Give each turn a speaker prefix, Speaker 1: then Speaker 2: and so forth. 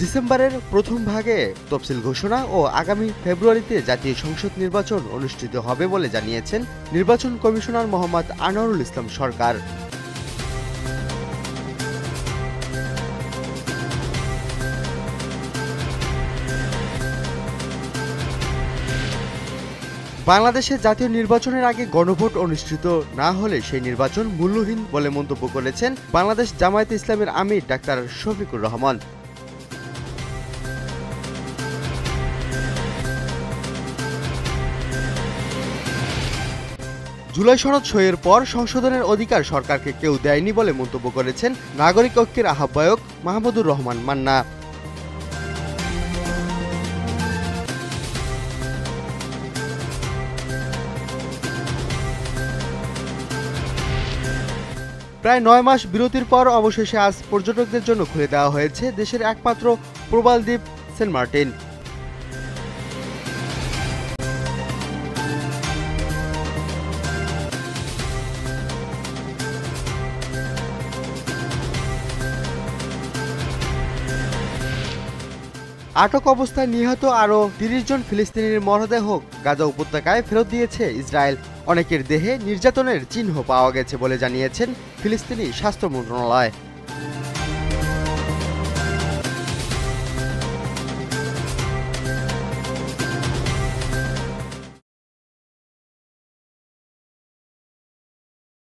Speaker 1: ডিসেম্বরের প্রথম ভাগে তফসিল ঘোষণা ও আগামী ফেব্রুয়ারিতে জাতীয় সংসদ নির্বাচন অনুষ্ঠিত হবে বলে জানিয়েছেন নির্বাচন কমিশনার মোহাম্মদ আনোয়ারুল ইসলাম সরকার। বাংলাদেশে জাতীয় নির্বাচনের আগে গণভোট অনুষ্ঠিত না হলে সেই নির্বাচন মূল্যহীন বলে মন্তব্য করেছেন বাংলাদেশ জামায়াতে ইসলামের আমির ডাক্তার শফিকুর রহমান। জুলাই সনদ সইয়ের পর সংশোধনের অধিকার সরকারকে কেউ দেয়নি বলে মন্তব্য করেছেন নাগরিক ঐক্যের আহ্বায়ক মাহমুদুর রহমান মান্না। প্রায় ৯ মাস বিরতির পর অবশেষে আজ পর্যটকদের জন্য খুলে দেওয়া হয়েছে দেশের একমাত্র প্রবাল দ্বীপ সেন্ট মার্টিন। আটক অবস্থায় নিহত আরও ৩০ জন ফিলিস্তিনির মরদেহ গাজা উপত্যকায় ফেরত দিয়েছে ইসরায়েল। অনেকের দেহে নির্যাতনের চিহ্ন পাওয়া গেছে বলে জানিয়েছেন ফিলিস্তিনি স্বাস্থ্য মন্ত্রণালয়।